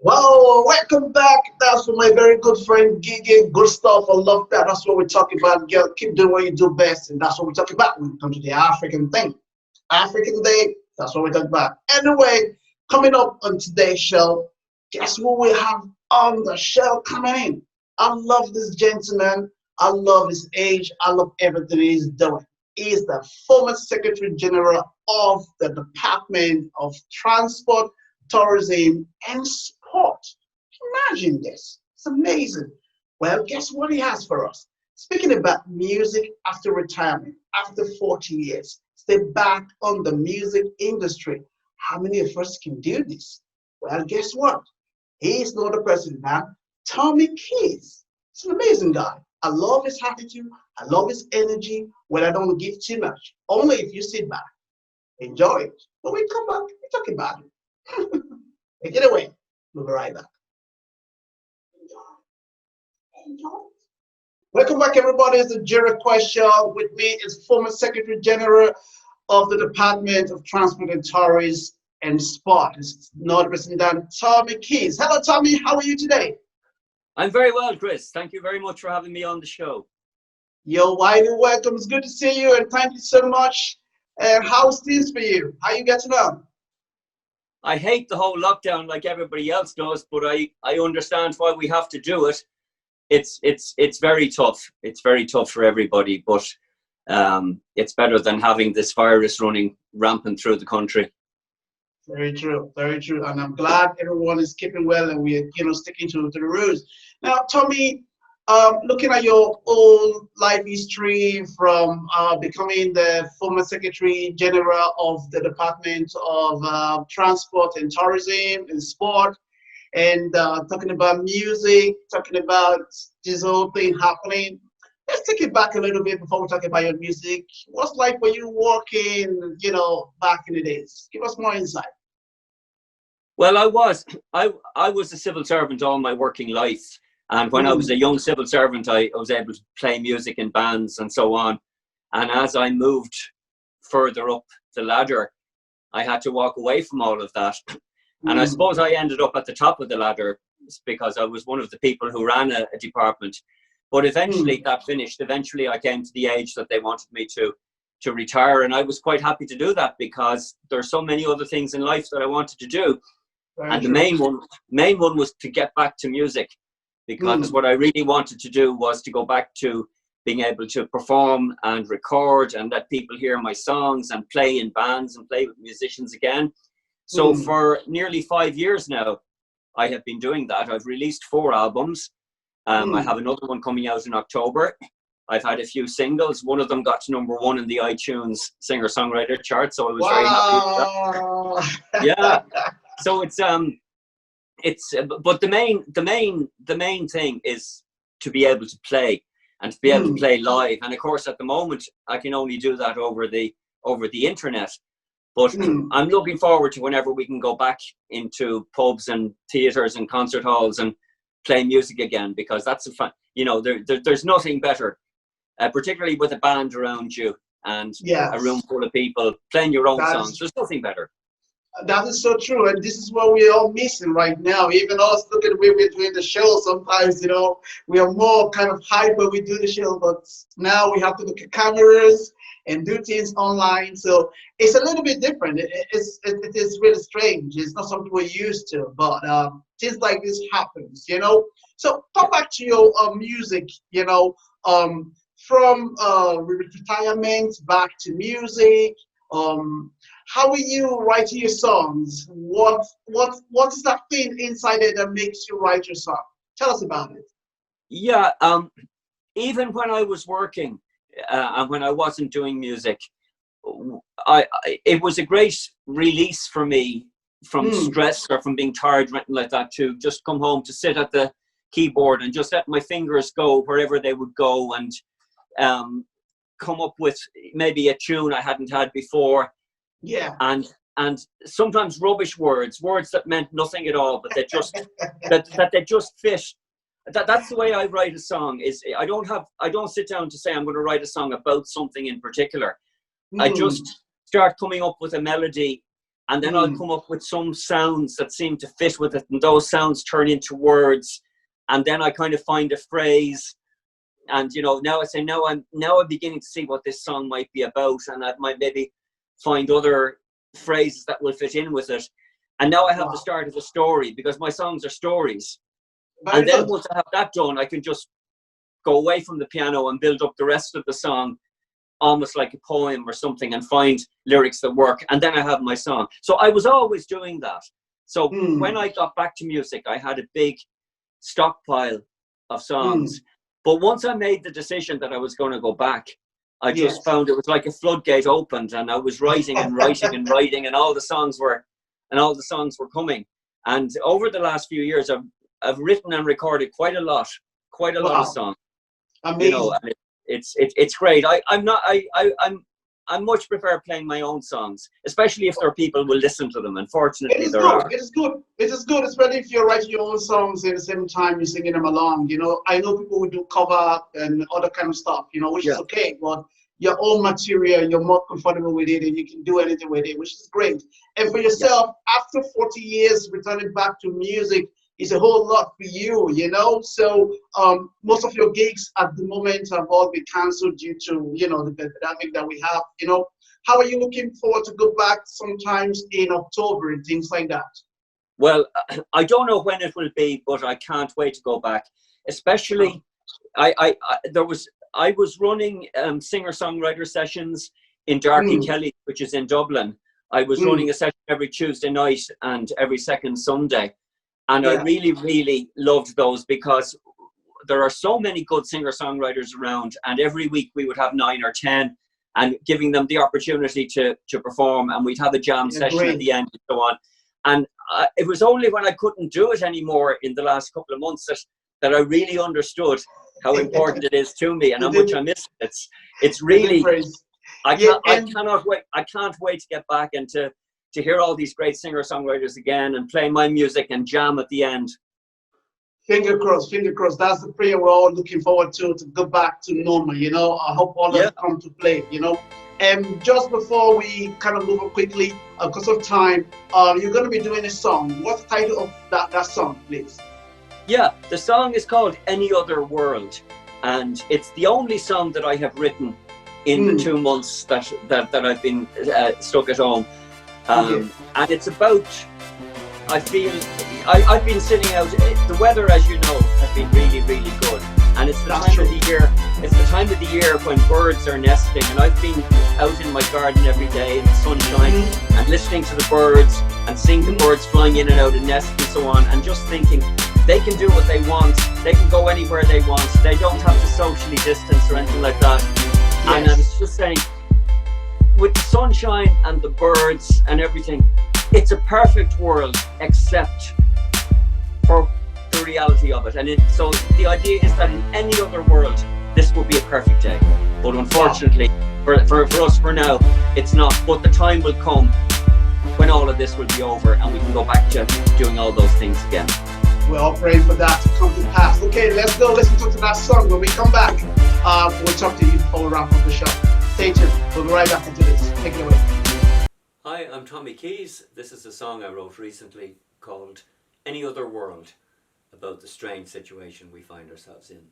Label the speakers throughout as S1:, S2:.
S1: Well, welcome back. That's for my very good friend Gigi. Good stuff. I love that. That's what we're talking about. Girl, keep doing what you do best. And that's what we're talking about when it comes to the African thing. African Day, that's what we're talking about. Anyway, coming up on today's show, guess what we have on the show coming in? I love this gentleman. I love his age. I love everything he's doing. He is the former Secretary General of the Department of Transport, Tourism, and Sport. Imagine this. It's amazing. Well, guess what he has for us? Speaking about music after retirement, after 40 years, stay back on the music industry. How many of us can do this? Well, guess what? He is not a person now. Tommy Keys. He's an amazing guy. I love his attitude. I love his energy when I don't give too much. Only if you sit back, enjoy it. When we come back, we talk about it. Take it away. We'll be right back. Enjoy. Welcome back, everybody. It's the Jerry Question. With me is former Secretary General of the Department of Transport and Tourism and Sport. It's not Representative Tommy Keys. Hello, Tommy. How are you today?
S2: I'm very well, Chris. Thank you very much for having me on the show.
S1: You're widely welcome. It's good to see you, and thank you so much. And how's things for you? How you getting on?
S2: I hate the whole lockdown like everybody else does, but I understand why we have to do it. It's very tough. It's very tough for everybody, but it's better than having this virus running rampant through the country.
S1: Very true, very true. And I'm glad everyone is keeping well and we're sticking to the rules. Now, Tommy, looking at your old life history from becoming the former Secretary General of the Department of Transport and Tourism and Sport, and talking about music, talking about this whole thing happening. Let's take it back a little bit before we talk about your music. What's like when you working, back in the days? Give us more insight.
S2: Well, I was a civil servant all my working life. And when I was a young civil servant, I was able to play music in bands and so on. And as I moved further up the ladder, I had to walk away from all of that. And I suppose I ended up at the top of the ladder because I was one of the people who ran a department. But eventually that finished. Eventually I came to the age that they wanted me to retire. And I was quite happy to do that because there's so many other things in life that I wanted to do. And the main one was to get back to music, because what I really wanted to do was to go back to being able to perform and record and let people hear my songs and play in bands and play with musicians again. So for nearly 5 years now, I have been doing that. I've released 4 albums. I have another one coming out in October. I've had a few singles. One of them got to #1 in the iTunes singer-songwriter chart, so I was very happy with that. Yeah. So but the main thing is to be able to play and to be able to play live. And of course, at the moment, I can only do that over the internet. But I'm looking forward to whenever we can go back into pubs and theaters and concert halls and play music again, because that's a fun. There's nothing better, particularly with a band around you and a room full of people playing your own songs. There's nothing better.
S1: That is so true, and this is what we're all missing right now. Even us, look at the way we're doing the show. Sometimes, we are more kind of hype when we do the show, but now we have to look at cameras and do things online. So it's a little bit different. It is really strange. It's not something we're used to, but things like this happens. So come back to your music. From retirement back to music. How are you writing your songs? What is that thing inside it that makes you write your song? Tell us about it.
S2: Yeah, even when I was working and when I wasn't doing music, it was a great release for me from stress or from being tired or anything like that, to just come home, to sit at the keyboard and just let my fingers go wherever they would go, and come up with maybe a tune I hadn't had before.
S1: Yeah.
S2: And sometimes rubbish words that meant nothing at all, but they just that they just fit. That's the way I write a song. Is I don't sit down to say I'm going to write a song about something in particular. I just start coming up with a melody and then I'll come up with some sounds that seem to fit with it, and those sounds turn into words, and then I kind of find a phrase, and now I say, I'm beginning to see what this song might be about, and I might maybe find other phrases that will fit in with it, and now I have the start of a story, because my songs are stories. And then once I have that done, I can just go away from the piano and build up the rest of the song almost like a poem or something, and find lyrics that work, and then I have my song. So I was always doing that. So when I got back to music, I had a big stockpile of songs. But once I made the decision that I was going to go back, I just found it was like a floodgate opened, and I was writing and writing and writing, and all the songs were coming. And over the last few years, I've written and recorded quite a lot of songs.
S1: Amazing.
S2: And it's great. I much prefer playing my own songs, especially if there are people who will listen to them. Unfortunately, there are.
S1: It is good. It is good, especially if you're writing your own songs at the same time you're singing them along. I know people who do cover and other kind of stuff, which is okay. But your own material, you're more comfortable with it, and you can do anything with it, which is great. And for yourself, after 40 years returning back to music, is a whole lot for you, So most of your gigs at the moment have all been cancelled due to, the pandemic that we have, How are you looking forward to go back sometimes in October and things like that?
S2: Well, I don't know when it will be, but I can't wait to go back. Especially, I was running singer-songwriter sessions in Darky Kelly, which is in Dublin. I was running a session every Tuesday night and every second Sunday. And I really, really loved those, because there are so many good singer-songwriters around, and every week we would have 9 or 10, and giving them the opportunity to perform, and we'd have a jam session at the end and so on. And it was only when I couldn't do it anymore in the last couple of months that I really understood how important it is to me and how much I miss it. It's really, I can't wait to get back and to hear all these great singer-songwriters again and play my music and jam at the end.
S1: Finger crossed. That's the prayer we're all looking forward to go back to normal, I hope all of it come to play, And just before we kind of move on quickly, because of time, you're going to be doing a song. What's the title of that song, please?
S2: Yeah, the song is called Any Other World, and it's the only song that I have written in the 2 months that I've been stuck at home. And it's about, I feel, I've been sitting out, the weather, as you know, has been really, really good. And it's the time of the year when birds are nesting, and I've been out in my garden every day in the sunshine and listening to the birds and seeing the birds flying in and out and nests and so on, and just thinking they can do what they want, they can go anywhere they want, they don't have to socially distance or anything like that. And I was just saying, with the sunshine and the birds and everything, it's a perfect world except for the reality of it. And so the idea is that in any other world, this would be a perfect day. But unfortunately, for us, for now, it's not. But the time will come when all of this will be over and we can go back to doing all those things again.
S1: We're all praying for that to come to pass. Okay, let's go listen to that song. When we come back, we'll talk to you before we wrap up the show. Stay tuned. We'll be right back into this. Take it away.
S2: Hi, I'm Tommy Keys. This is a song I wrote recently called Any Other World, about the strange situation we find ourselves in.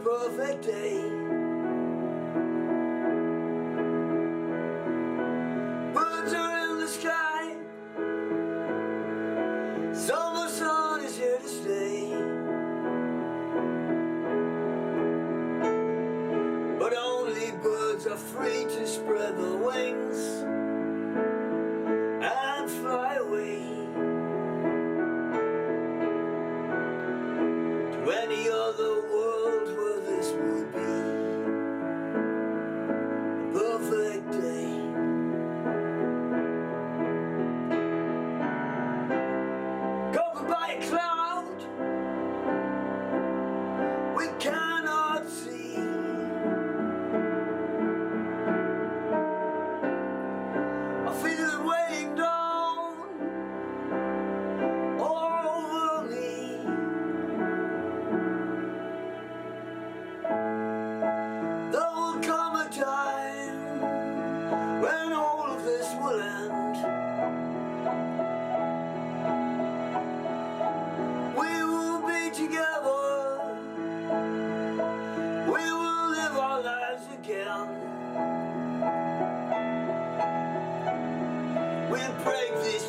S3: Perfect day. Birds are in the sky. Summer sun is here to stay. But only birds are free to spread their wings and fly away to any other world where this will be a perfect day.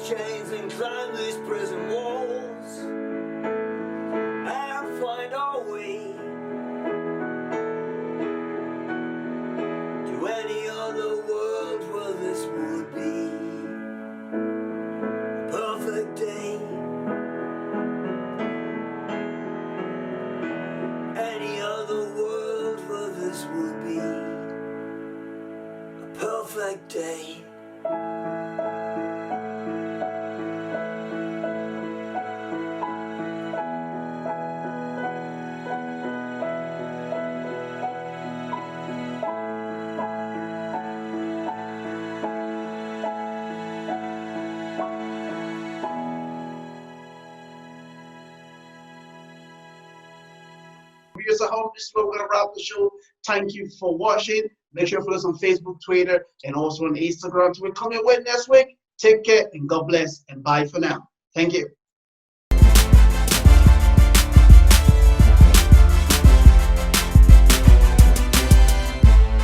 S3: chains and climb these prison walls and find our way to any other world where this would be a perfect day. Any other world where this would be a perfect day.
S1: Viewers at home, this is where we're going to wrap the show. Thank you for watching. Make sure you follow us on Facebook, Twitter, and also on Instagram. So we'll come your way next week. Take care and God bless and bye for now. Thank you.